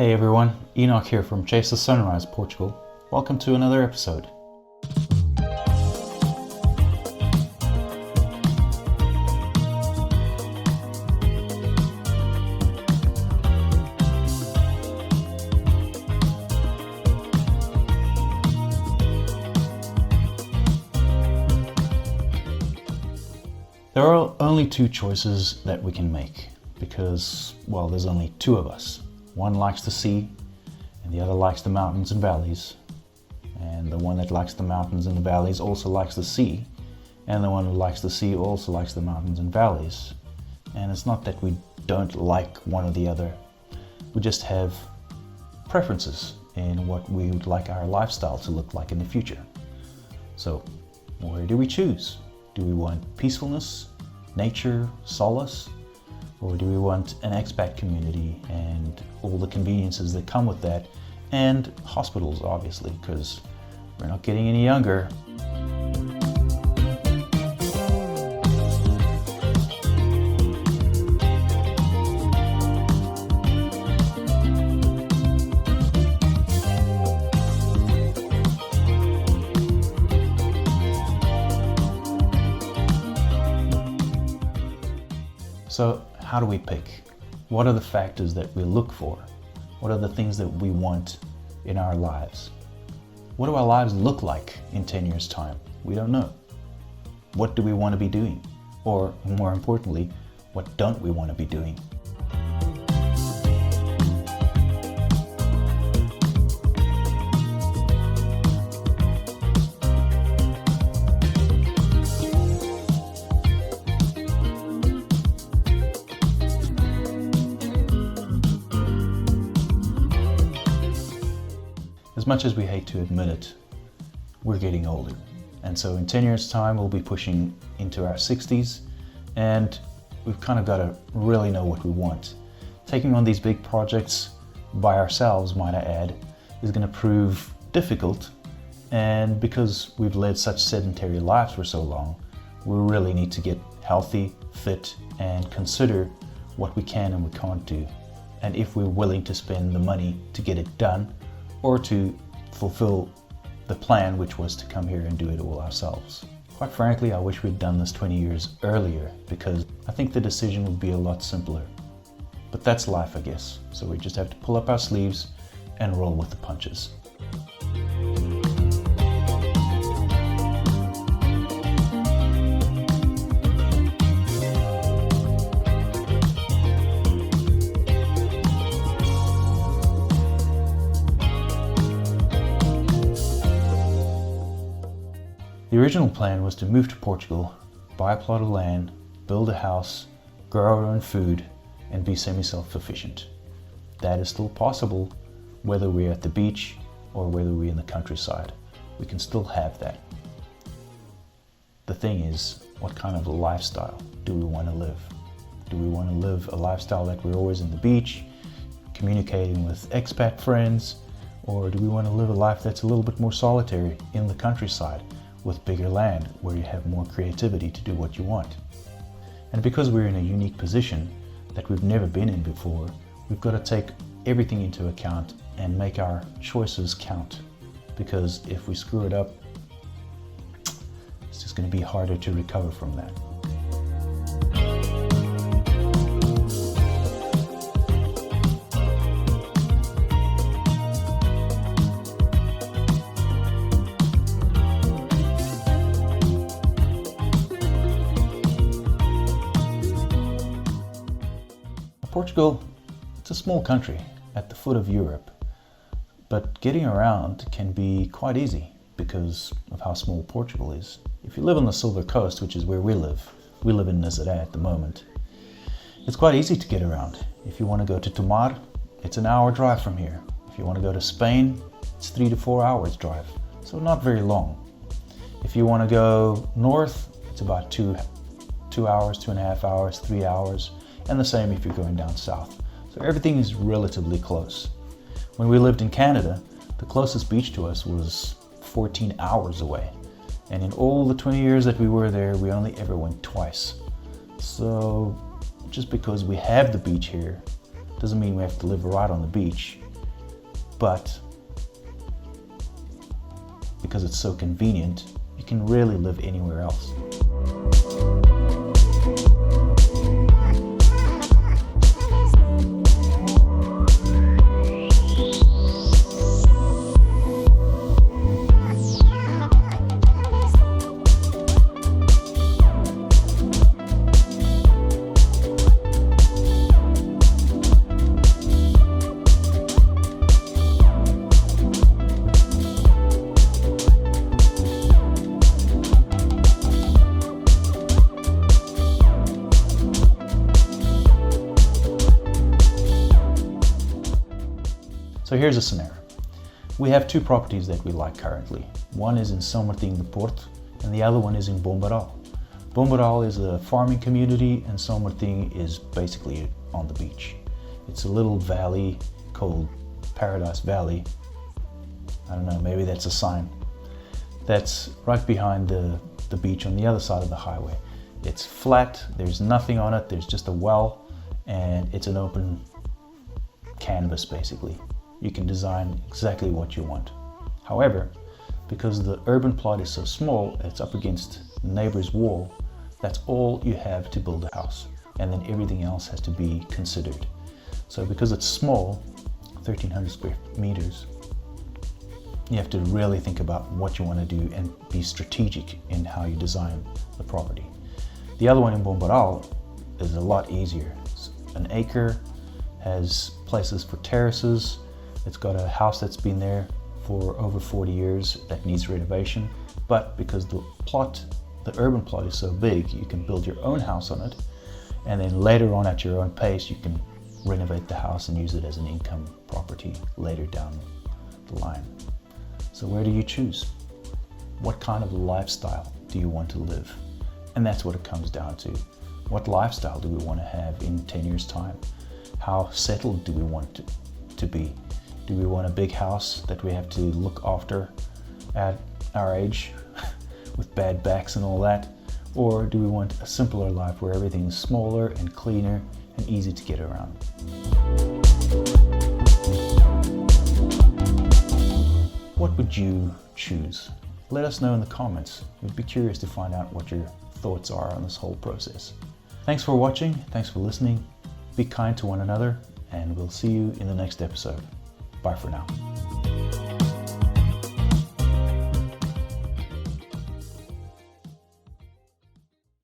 Hey everyone, Enoch here from Chase the Sunrise, Portugal. Welcome to another episode. There are only two choices that we can make because, well, there's only two of us. One likes the sea and the other likes the mountains and valleys. And the one that likes the mountains and the valleys also likes the sea. And the one who likes the sea also likes the mountains and valleys. And it's not that we don't like one or the other. We just have preferences in what we would like our lifestyle to look like in the future. So, where do we choose? Do we want peacefulness, nature, solace? Or do we want an expat community and all the conveniences that come with that? And hospitals, obviously, because we're not getting any younger. So how do we pick? What are the factors that we look for? What are the things that we want in our lives? What do our lives look like in 10 years' time? We don't know. What do we want to be doing? Or more importantly, what don't we want to be doing? As much as we hate to admit it, we're getting older. And so in 10 years' time, we'll be pushing into our 60s, and we've kind of got to really know what we want. Taking on these big projects by ourselves, might I add, is going to prove difficult. And because we've led such sedentary lives for so long, we really need to get healthy, fit, and consider what we can and we can't do. And if we're willing to spend the money to get it done, or to fulfill the plan, which was to come here and do it all ourselves. Quite frankly, I wish we'd done this 20 years earlier because I think the decision would be a lot simpler. But that's life, I guess. So we just have to pull up our sleeves and roll with the punches. The original plan was to move to Portugal, buy a plot of land, build a house, grow our own food, and be semi-self-sufficient. That is still possible whether we're at the beach or whether we're in the countryside. We can still have that. The thing is, what kind of a lifestyle do we want to live? Do we want to live a lifestyle that we're always in the beach, communicating with expat friends, or do we want to live a life that's a little bit more solitary in the countryside, with bigger land where you have more creativity to do what you want? And because we're in a unique position that we've never been in before, we've got to take everything into account and make our choices count. Because if we screw it up, it's just going to be harder to recover from that. Portugal, it's a small country at the foot of Europe, but getting around can be quite easy because of how small Portugal is. If you live on the Silver Coast, which is where we live in Nazaré at the moment, it's quite easy to get around. If you want to go to Tomar, it's an hour drive from here. If you want to go to Spain, it's 3 to 4 hours drive, so not very long. If you want to go north, it's about 2 hours, 2.5 hours, 3 hours. And the same if you're going down south. So everything is relatively close. When we lived in Canada, the closest beach to us was 14 hours away. And in all the 20 years that we were there, we only ever went twice. So just because we have the beach here doesn't mean we have to live right on the beach. but because it's so convenient, you can rarely live anywhere else. So here's a scenario. We have two properties that we like currently. One is in São Martinho de Porto and the other one is in Bombarral. Bombarral is a farming community and São Martinho is basically on the beach. It's a little valley called Paradise Valley. I don't know, maybe that's a sign. That's right behind the beach on the other side of the highway. It's flat, there's nothing on it, there's just a well, and it's an open canvas basically. You can design exactly what you want. However, because the urban plot is so small, it's up against the neighbor's wall, that's all you have to build a house. And then everything else has to be considered. So because it's small, 1,300 square meters, you have to really think about what you want to do and be strategic in how you design the property. The other one in Bombarral is a lot easier. It's an acre, has places for terraces. It's got a house that's been there for over 40 years that needs renovation, but because the urban plot is so big, you can build your own house on it, and then later on at your own pace, you can renovate the house and use it as an income property later down the line. So where do you choose? What kind of lifestyle do you want to live? And that's what it comes down to. What lifestyle do we want to have in 10 years' time? How settled do we want to be? Do we want a big house that we have to look after at our age with bad backs and all that? Or do we want a simpler life where everything is smaller and cleaner and easy to get around? What would you choose? Let us know in the comments. We'd be curious to find out what your thoughts are on this whole process. Thanks for watching, thanks for listening. Be kind to one another, and we'll see you in the next episode. Bye for now.